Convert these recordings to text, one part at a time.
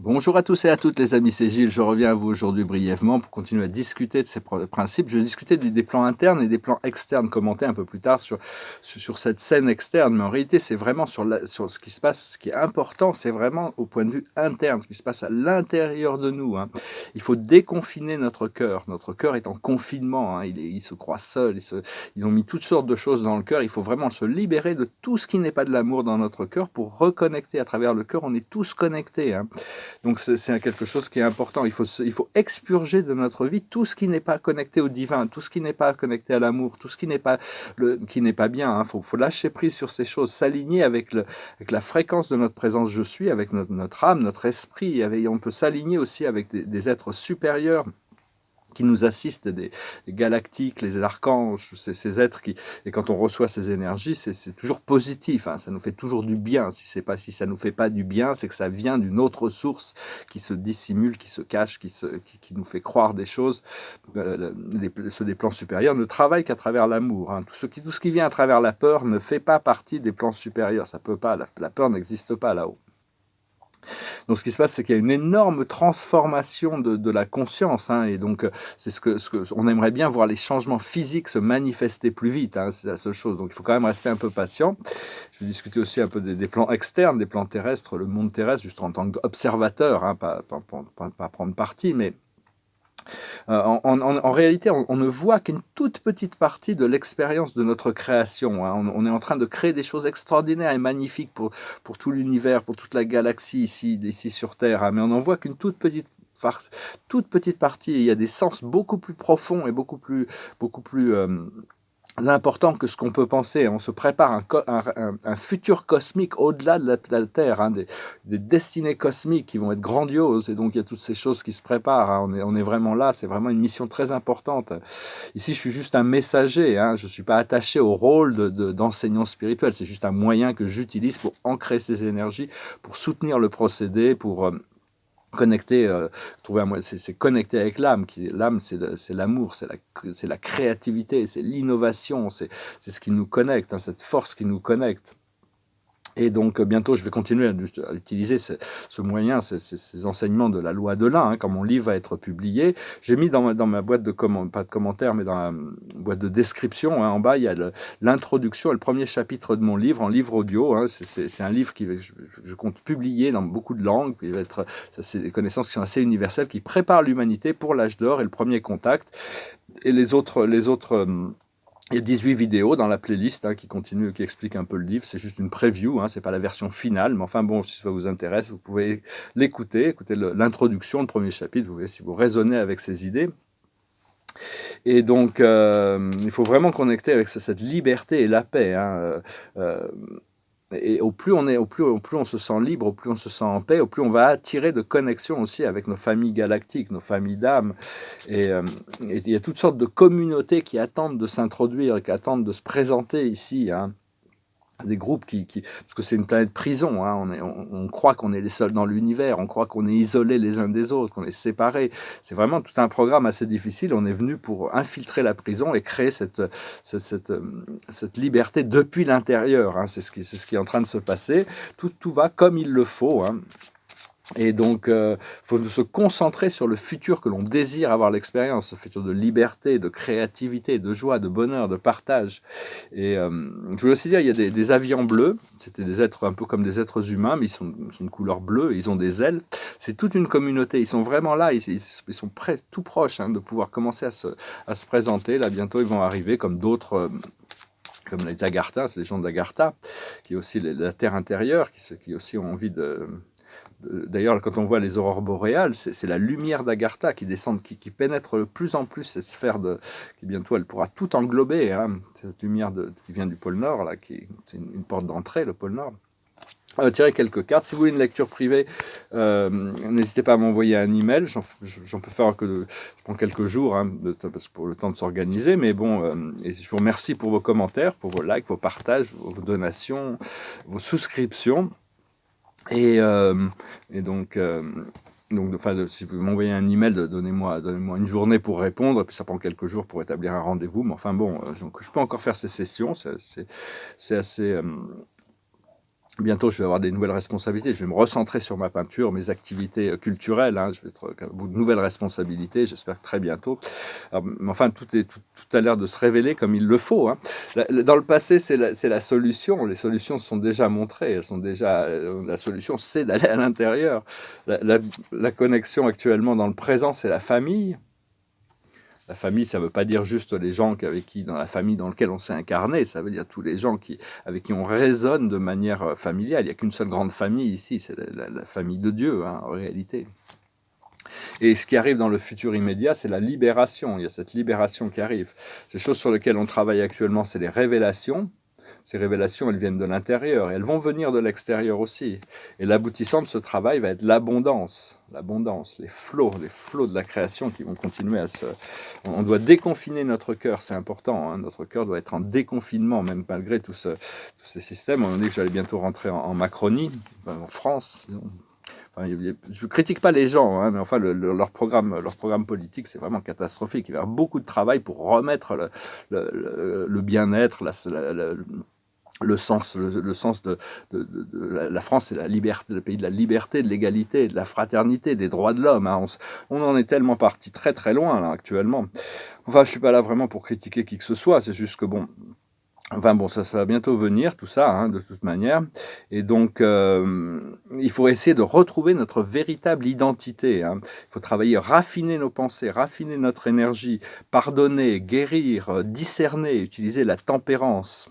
Bonjour à tous et à toutes les amis, c'est Gilles, je reviens à vous aujourd'hui brièvement pour continuer à discuter de ces principes. Je vais discuter des plans internes et des plans externes, commenter un peu plus tard sur cette scène externe, mais en réalité c'est vraiment sur ce qui se passe, ce qui est important, c'est vraiment au point de vue interne, ce qui se passe à l'intérieur de nous. Hein. Il faut déconfiner notre cœur est en confinement, hein. Il se croit seul, ils ont mis toutes sortes de choses dans le cœur, il faut vraiment se libérer de tout ce qui n'est pas de l'amour dans notre cœur pour reconnecter à travers le cœur, on est tous connectés. Hein. Donc c'est quelque chose qui est important. Il faut expurger de notre vie tout ce qui n'est pas connecté au divin, tout ce qui n'est pas connecté à l'amour, tout ce qui n'est pas, qui n'est pas bien. Il faut lâcher prise sur ces choses, s'aligner avec la fréquence de notre présence je suis, avec notre âme, notre esprit. On peut s'aligner aussi avec des êtres supérieurs qui nous assistent, des galactiques, les archanges, ces êtres qui, et quand on reçoit ces énergies, c'est toujours positif, hein, ça nous fait toujours du bien. Si ça nous fait pas du bien, c'est que ça vient d'une autre source qui se dissimule, qui se cache, qui nous fait croire des choses. Ceux des plans supérieurs ne travaillent qu'à travers l'amour. Hein. Tout ce qui vient à travers la peur ne fait pas partie des plans supérieurs. Ça peut pas. La peur n'existe pas là-haut. Donc ce qui se passe, c'est qu'il y a une énorme transformation de la conscience, hein, et donc c'est on aimerait bien voir les changements physiques se manifester plus vite, hein, c'est la seule chose. Donc il faut quand même rester un peu patient. Je vais discuter aussi un peu des plans externes, des plans terrestres, le monde terrestre, juste en tant qu'observateur, hein, pas prendre parti, mais en réalité, on ne voit qu'une toute petite partie de l'expérience de notre création. Hein. On est en train de créer des choses extraordinaires et magnifiques pour tout l'univers, pour toute la galaxie ici sur Terre. Hein. Mais on n'en voit qu'une toute petite partie. Il y a des sens beaucoup plus profonds et beaucoup plus important que ce qu'on peut penser. On se prépare un futur cosmique au-delà de la Terre, hein, des destinées cosmiques qui vont être grandioses, et donc il y a toutes ces choses qui se préparent. Hein. On est vraiment là, c'est vraiment une mission très importante. Ici, je suis juste un messager, hein, je ne suis pas attaché au rôle d'enseignant spirituel, c'est juste un moyen que j'utilise pour ancrer ces énergies, pour soutenir le procédé, pour connecter, trouver c'est connecter avec l'âme. L'âme, c'est l'amour, c'est la créativité, c'est l'innovation, c'est ce qui nous connecte, hein, cette force qui nous connecte. Et donc bientôt, je vais continuer à utiliser ce moyen, ces enseignements de la loi de l'un, hein, quand mon livre va être publié. J'ai mis dans ma boîte de pas de commentaires, mais dans la boîte de description, hein, en bas, il y a l'introduction et le premier chapitre de mon livre, en livre audio. Hein, c'est un livre que je compte publier dans beaucoup de langues. C'est des connaissances qui sont assez universelles, qui préparent l'humanité pour l'âge d'or et le premier contact. Et les autres il y a 18 vidéos dans la playlist, hein, qui expliquent un peu le livre. C'est juste une preview, hein, c'est pas la version finale. Mais enfin bon, si ça vous intéresse, vous pouvez l'écouter, écouter l'introduction, le premier chapitre, vous voyez si vous raisonnez avec ces idées. Et donc, il faut vraiment connecter avec cette liberté et la paix. Hein, et au plus on se sent libre, au plus on se sent en paix, au plus on va attirer de connexions aussi avec nos familles galactiques, nos familles d'âmes. Et il y a toutes sortes de communautés qui attendent de s'introduire, qui attendent de se présenter ici. Hein. Des groupes parce que c'est une planète prison, hein, on croit qu'on est les seuls dans l'univers, on croit qu'on est isolés les uns des autres, qu'on est séparés. C'est vraiment tout un programme assez difficile. On est venu pour infiltrer la prison et créer cette liberté depuis l'intérieur. Hein. C'est ce qui est en train de se passer. Tout va comme il le faut. Hein. Et donc, faut se concentrer sur le futur que l'on désire avoir l'expérience, ce futur de liberté, de créativité, de joie, de bonheur, de partage. Et je voulais aussi dire, il y a des avions bleus, c'était des êtres un peu comme des êtres humains, mais ils sont de couleur bleue, ils ont des ailes. C'est toute une communauté, ils sont vraiment là, ils sont tout proches, hein, de pouvoir commencer à se présenter. Là, bientôt, ils vont arriver comme d'autres... comme les Agartha, c'est les gens d'Agartha, qui est aussi la terre intérieure, qui aussi ont envie D'ailleurs, quand on voit les aurores boréales, c'est la lumière d'Agartha qui descend, qui pénètre de plus en plus cette sphère qui bientôt elle pourra tout englober. Hein, cette lumière qui vient du pôle Nord, là, c'est une porte d'entrée, le pôle Nord. Tirer quelques cartes. Si vous voulez une lecture privée, n'hésitez pas à m'envoyer un email. J'en peux faire que je prends quelques jours, hein, parce que pour le temps de s'organiser. Mais bon, et je vous remercie pour vos commentaires, pour vos likes, vos partages, vos donations, vos souscriptions. Et donc, si vous m'envoyez un email, donnez-moi une journée pour répondre, et puis ça prend quelques jours pour établir un rendez-vous. Mais enfin bon, donc, je peux encore faire ces sessions, c'est assez Bientôt, je vais avoir des nouvelles responsabilités. Je vais me recentrer sur ma peinture, mes activités culturelles. Hein. Je vais être au bout de nouvelles responsabilités, j'espère que très bientôt. Alors, mais enfin, tout a l'air de se révéler comme il le faut. Hein. Dans le passé, c'est la solution. Les solutions sont déjà montrées. Elles sont déjà, la solution, c'est d'aller à l'intérieur. La connexion actuellement dans le présent, c'est la famille. La famille, ça ne veut pas dire juste les gens dans la famille dans laquelle on s'est incarné, ça veut dire tous les gens avec qui on résonne de manière familiale. Il n'y a qu'une seule grande famille ici, c'est la famille de Dieu, hein, en réalité. Et ce qui arrive dans le futur immédiat, c'est la libération. Il y a cette libération qui arrive. Les choses sur lesquelles on travaille actuellement, c'est les révélations. Ces révélations, elles viennent de l'intérieur et elles vont venir de l'extérieur aussi. Et l'aboutissant de ce travail va être l'abondance, les flots de la création qui vont continuer à se... On doit déconfiner notre cœur, c'est important. Hein. Notre cœur doit être en déconfinement, même malgré tous ces systèmes. On m'a dit que j'allais bientôt rentrer en Macronie, en France. Enfin, je ne critique pas les gens, hein, mais enfin, leur programme politique, c'est vraiment catastrophique. Il va y avoir beaucoup de travail pour remettre le bien-être, le sens de la France, c'est la liberté, le pays de la liberté, de l'égalité, de la fraternité, des droits de l'homme. Hein. On en est tellement parti très très loin là actuellement. Enfin, je suis pas là vraiment pour critiquer qui que ce soit. C'est juste que bon. Enfin bon, ça va bientôt venir, tout ça, hein, de toute manière. Et donc, il faut essayer de retrouver notre véritable identité. Hein. Il faut travailler, raffiner nos pensées, raffiner notre énergie, pardonner, guérir, discerner, utiliser la tempérance.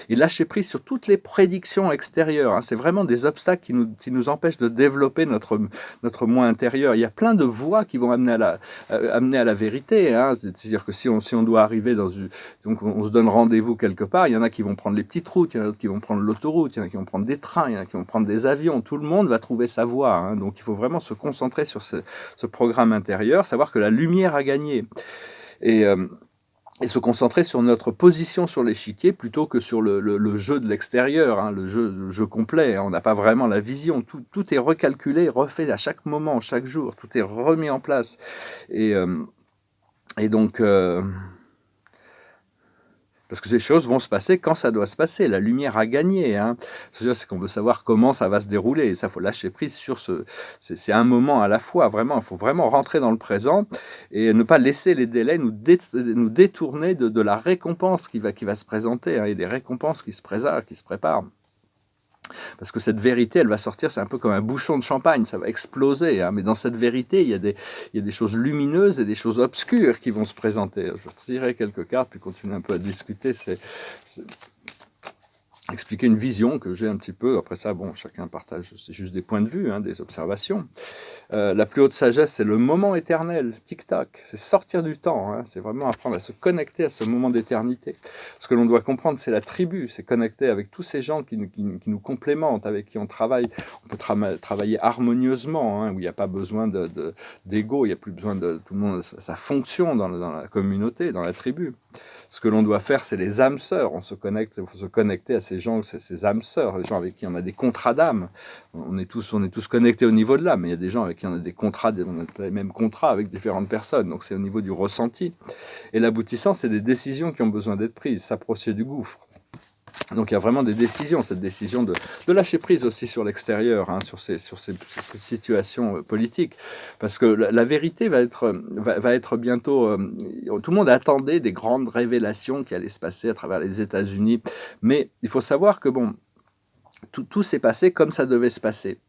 Et lâcher prise sur toutes les prédictions extérieures. Hein. C'est vraiment des obstacles qui nous empêchent de développer notre moi intérieur. Il y a plein de voies qui vont amener à la vérité. Hein. C'est-à-dire que si on doit arriver dans une... Donc on se donne rendez-vous quelque part, il y en a qui vont prendre les petites routes, il y en a d'autres qui vont prendre l'autoroute, il y en a qui vont prendre des trains, il y en a qui vont prendre des avions. Tout le monde va trouver sa voie. Hein. Donc il faut vraiment se concentrer sur ce programme intérieur, savoir que la lumière a gagné. Et se concentrer sur notre position sur l'échiquier plutôt que sur le jeu de l'extérieur, hein, le jeu complet. Hein, on n'a pas vraiment la vision. Tout est recalculé, refait à chaque moment, chaque jour. Tout est remis en place. Et donc... parce que ces choses vont se passer quand ça doit se passer. La lumière a gagné. Hein. C'est qu'on veut savoir comment ça va se dérouler. Et ça, il faut lâcher prise sur ce... C'est un moment à la fois. Vraiment, il faut vraiment rentrer dans le présent et ne pas laisser les délais nous détourner de la récompense qui va se présenter. Hein, et des récompenses qui se préparent. Parce que cette vérité, elle va sortir, c'est un peu comme un bouchon de champagne, ça va exploser. Hein. Mais dans cette vérité, il y a des choses lumineuses et des choses obscures qui vont se présenter. Je tirerai quelques cartes, puis continuer un peu à discuter. C'est expliquer une vision que j'ai un petit peu. Après ça, bon, chacun partage, c'est juste des points de vue, hein, des observations. La plus haute sagesse, c'est le moment éternel, tic-tac, c'est sortir du temps, hein, c'est vraiment apprendre à se connecter à ce moment d'éternité. Ce que l'on doit comprendre, c'est la tribu, c'est connecter avec tous ces gens qui nous complémentent, avec qui on travaille. On peut travailler harmonieusement, hein, où il n'y a pas besoin d'ego, il n'y a plus besoin de tout le monde, ça fonctionne dans la communauté, dans la tribu. Ce que l'on doit faire, c'est les âmes sœurs. Il faut se connecter à ces gens, ces âmes sœurs, les gens avec qui on a des contrats d'âme. On est tous connectés au niveau de l'âme, mais il y a des gens avec qui on a des contrats, on a les mêmes contrats avec différentes personnes. Donc c'est au niveau du ressenti. Et l'aboutissant, c'est des décisions qui ont besoin d'être prises, s'approcher du gouffre. Donc il y a vraiment des décisions, cette décision de lâcher prise aussi sur l'extérieur, hein, sur ces situations politiques, parce que la vérité va être bientôt... tout le monde attendait des grandes révélations qui allaient se passer à travers les États-Unis, mais il faut savoir que bon, tout s'est passé comme ça devait se passer.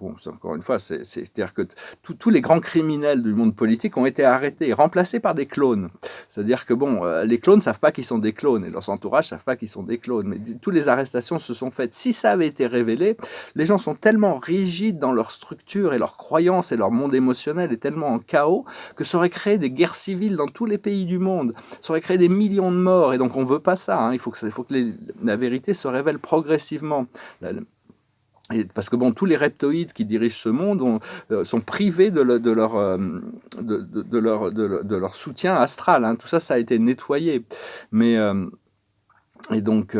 Bon, encore une fois, c'est-à-dire que tous les grands criminels du monde politique ont été arrêtés, remplacés par des clones. C'est-à-dire que bon, les clones ne savent pas qu'ils sont des clones et leurs entourages ne savent pas qu'ils sont des clones. Mais toutes les arrestations se sont faites. Si ça avait été révélé, les gens sont tellement rigides dans leur structure et leurs croyances et leur monde émotionnel est tellement en chaos que ça aurait créé des guerres civiles dans tous les pays du monde. Ça aurait créé des millions de morts. Et donc on ne veut pas ça. Hein. Il faut que la vérité se révèle progressivement. Parce que bon, tous les reptoïdes qui dirigent ce monde sont privés de leur soutien astral. Hein. Tout ça, ça a été nettoyé. Mais et donc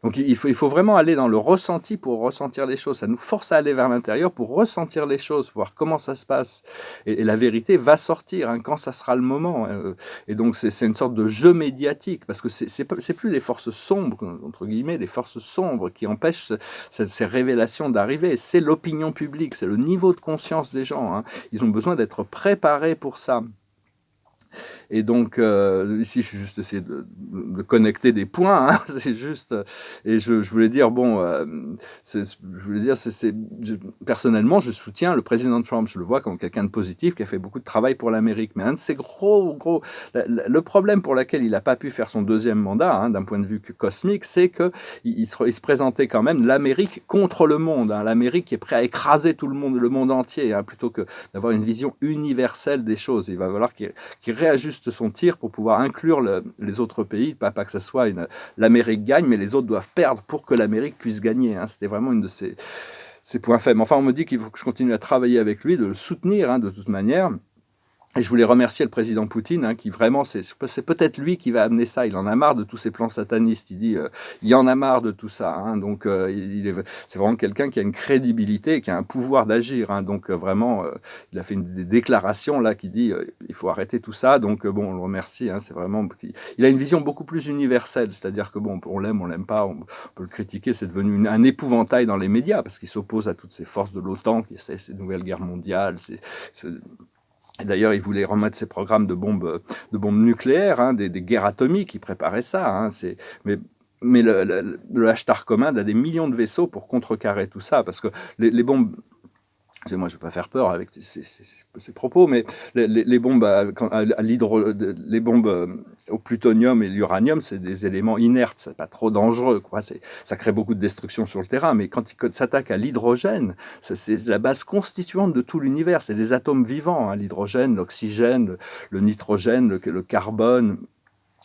Donc il faut vraiment aller dans le ressenti pour ressentir les choses. Ça nous force à aller vers l'intérieur pour ressentir les choses, voir comment ça se passe. Et la vérité va sortir hein, quand ça sera le moment. Et donc c'est une sorte de jeu médiatique, parce que c'est plus les forces sombres, entre guillemets, les forces sombres qui empêchent ces révélations d'arriver. C'est l'opinion publique, c'est le niveau de conscience des gens. Hein. Ils ont besoin d'être préparés pour ça. Et donc, ici, je suis juste essayé de connecter des points. Hein, c'est juste. Et je voulais dire, bon, personnellement, je soutiens le président Trump. Je le vois comme quelqu'un de positif qui a fait beaucoup de travail pour l'Amérique. Mais un de ces le problème pour lequel il n'a pas pu faire son deuxième mandat, hein, d'un point de vue cosmique, c'est qu'il se présentait quand même l'Amérique contre le monde. Hein, L'Amérique qui est prêt à écraser tout le monde entier, hein, plutôt que d'avoir une vision universelle des choses. Il va falloir qu'il réajuste son tir pour pouvoir inclure les autres pays, pas que ça soit l'Amérique gagne, mais les autres doivent perdre pour que l'Amérique puisse gagner. Hein. C'était vraiment une de ses points faibles. Enfin, on me dit qu'il faut que je continue à travailler avec lui, de le soutenir hein, de toute manière. Et je voulais remercier le président Poutine, hein, qui vraiment, c'est peut-être lui qui va amener ça. Il en a marre de tous ces plans satanistes. Il dit, il en a marre de tout ça. Hein, donc, c'est vraiment quelqu'un qui a une crédibilité, qui a un pouvoir d'agir. Hein, donc, vraiment, il a fait des déclarations là qui dit, il faut arrêter tout ça. Donc, bon, on le remercie. Hein, c'est vraiment, il a une vision beaucoup plus universelle. C'est-à-dire que bon, on l'aime pas, on peut le critiquer. C'est devenu un épouvantail dans les médias parce qu'il s'oppose à toutes ces forces de l'OTAN, qui essaient ces nouvelles guerres mondiales. Et d'ailleurs, il voulait remettre ses programmes de bombes nucléaires, hein, des guerres atomiques, il préparait ça. Hein, mais le H-Tar commande a des millions de vaisseaux pour contrecarrer tout ça, parce que les bombes... Moi, je ne vais pas faire peur avec ces propos, mais les bombes les bombes au plutonium et l'uranium, c'est des éléments inertes, c'est pas trop dangereux, quoi. Ça crée beaucoup de destruction sur le terrain, mais quand ils s'attaquent à l'hydrogène, c'est la base constituante de tout l'univers. C'est les atomes vivants, hein, l'hydrogène, l'oxygène, le nitrogène, le carbone.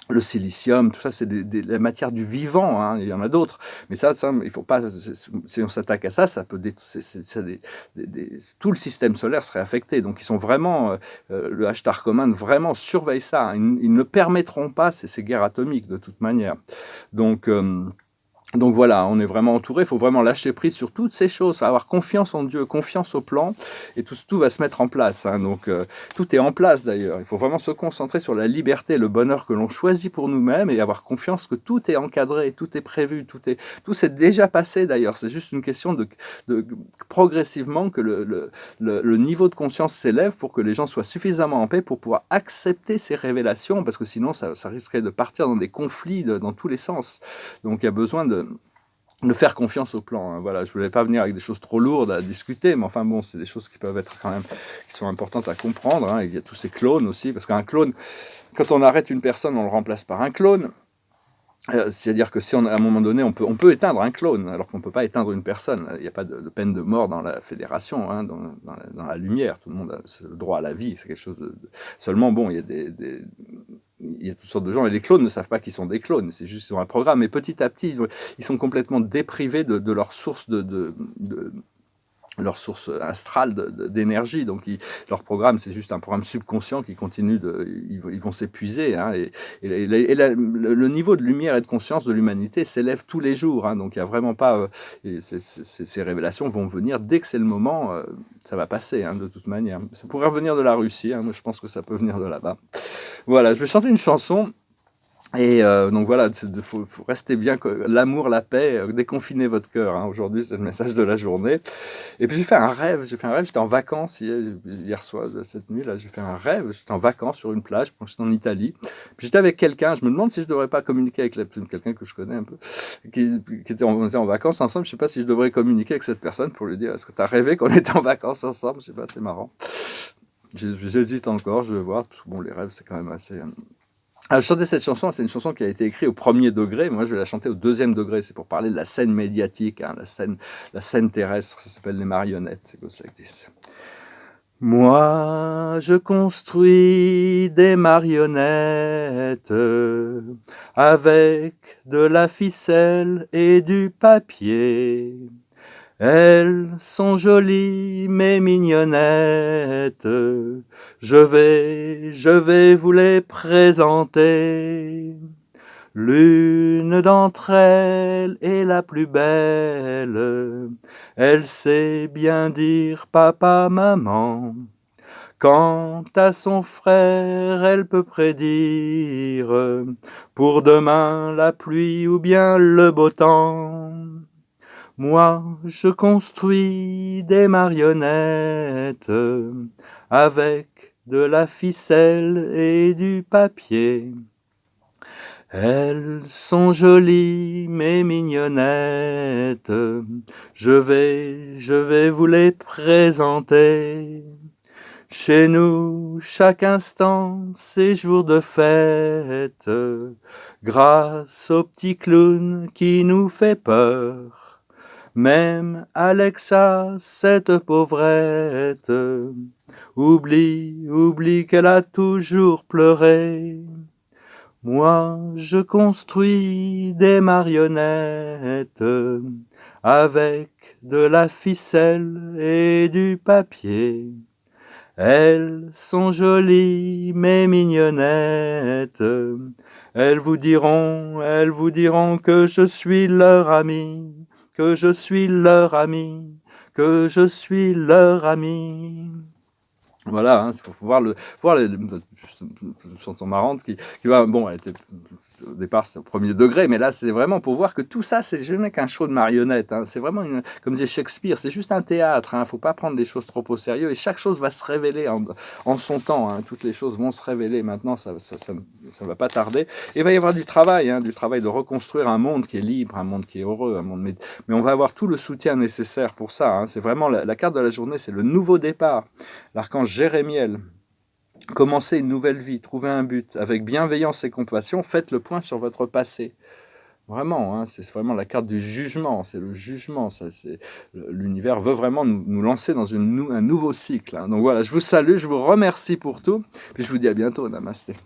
Le silicium, tout ça, c'est la matière du vivant. Hein, il y en a d'autres, mais ça, il faut pas. Si on s'attaque à ça, ça peut tout le système solaire serait affecté. Donc, ils sont vraiment le H-Tar Command vraiment surveille ça. Hein. Ils ne permettront pas ces guerres atomiques de toute manière. Donc voilà, on est vraiment entouré, il faut vraiment lâcher prise sur toutes ces choses, avoir confiance en Dieu, confiance au plan, et tout va se mettre en place. Hein. Donc tout est en place d'ailleurs, il faut vraiment se concentrer sur la liberté et le bonheur que l'on choisit pour nous-mêmes et avoir confiance que tout est encadré, tout est prévu, tout s'est déjà passé d'ailleurs. C'est juste une question de progressivement que le niveau de conscience s'élève pour que les gens soient suffisamment en paix pour pouvoir accepter ces révélations, parce que sinon ça risquerait de partir dans des conflits dans tous les sens. Donc il y a besoin de faire confiance au plan. Hein. Voilà, je voulais pas venir avec des choses trop lourdes à discuter, mais enfin bon, c'est des choses qui peuvent être quand même, qui sont importantes à comprendre. Hein. Il y a tous ces clones aussi, parce qu'un clone, quand on arrête une personne, on le remplace par un clone. C'est-à-dire que si à un moment donné, on peut éteindre un clone, alors qu'on ne peut pas éteindre une personne. Il n'y a pas de peine de mort dans la fédération, hein, dans la lumière. Tout le monde a le droit à la vie. C'est quelque chose Seulement, bon, il y a toutes sortes de gens, et les clones ne savent pas qu'ils sont des clones, c'est juste qu'ils ont un programme, et petit à petit, ils sont complètement déprivés de leur source leur source astrale d'énergie. Donc, leur programme, c'est juste un programme subconscient qui continue ils vont s'épuiser. Hein, et le niveau de lumière et de conscience de l'humanité s'élève tous les jours. Hein, donc, il n'y a vraiment pas... ces révélations vont venir dès que c'est le moment. Ça va passer, hein, de toute manière. Ça pourrait venir de la Russie. Hein, moi, je pense que ça peut venir de là-bas. Voilà, je vais chanter une chanson. Et donc voilà, il faut rester bien, l'amour, la paix, déconfinez votre cœur. Hein. Aujourd'hui, c'est le message de la journée. Et puis j'ai fait un rêve, j'étais en vacances hier soir, cette nuit, là, j'ai fait un rêve, j'étais en vacances sur une plage, j'étais en Italie. Puis j'étais avec quelqu'un, je me demande si je devrais pas communiquer avec quelqu'un que je connais un peu, on était en vacances ensemble, je sais pas si je devrais communiquer avec cette personne pour lui dire, est-ce que tu as rêvé qu'on était en vacances ensemble? Je sais pas, c'est marrant. J'hésite encore, je vais voir, parce que bon, les rêves, c'est quand même assez... Alors, je chantais cette chanson, c'est une chanson qui a été écrite au 1er degré, moi je vais la chanter au 2e degré, c'est pour parler de la scène médiatique, hein, la scène terrestre, ça s'appelle Les Marionnettes, it goes like this. Moi, je construis des marionnettes avec de la ficelle et du papier. Elles sont jolies, mais mignonnettes. Je vais vous les présenter. L'une d'entre elles est la plus belle, elle sait bien dire papa, maman. Quant à son frère, elle peut prédire pour demain la pluie ou bien le beau temps. Moi, je construis des marionnettes avec de la ficelle et du papier. Elles sont jolies, mes mignonnettes, je vais vous les présenter. Chez nous, chaque instant, c'est jour de fête, grâce au petit clown qui nous fait peur. Même Alexa, cette pauvrette, oublie qu'elle a toujours pleuré. Moi, je construis des marionnettes avec de la ficelle et du papier. Elles sont jolies, mes mignonnettes. Elles vous diront que je suis leur ami, que je suis leur ami, que je suis leur ami. Voilà, hein, c'est pour voir les chansons marrantes qui va, bon, elle était, au départ c'est au premier degré, mais là c'est vraiment pour voir que tout ça c'est jamais qu'un show de marionnettes, hein, c'est vraiment comme disait Shakespeare, c'est juste un théâtre, hein, faut pas prendre les choses trop au sérieux et chaque chose va se révéler en son temps, hein, toutes les choses vont se révéler maintenant, ça va pas tarder, et il va y avoir du travail de reconstruire un monde qui est libre, un monde qui est heureux, un monde, mais on va avoir tout le soutien nécessaire pour ça, hein, c'est vraiment la carte de la journée, c'est le nouveau départ. L'archange Jérémiel, commencez une nouvelle vie, trouvez un but, avec bienveillance et compassion, faites le point sur votre passé. Vraiment, hein, c'est vraiment la carte du jugement, c'est le jugement, l'univers veut vraiment nous lancer dans un nouveau cycle. Hein. Donc voilà, je vous salue, je vous remercie pour tout, puis je vous dis à bientôt, namasté.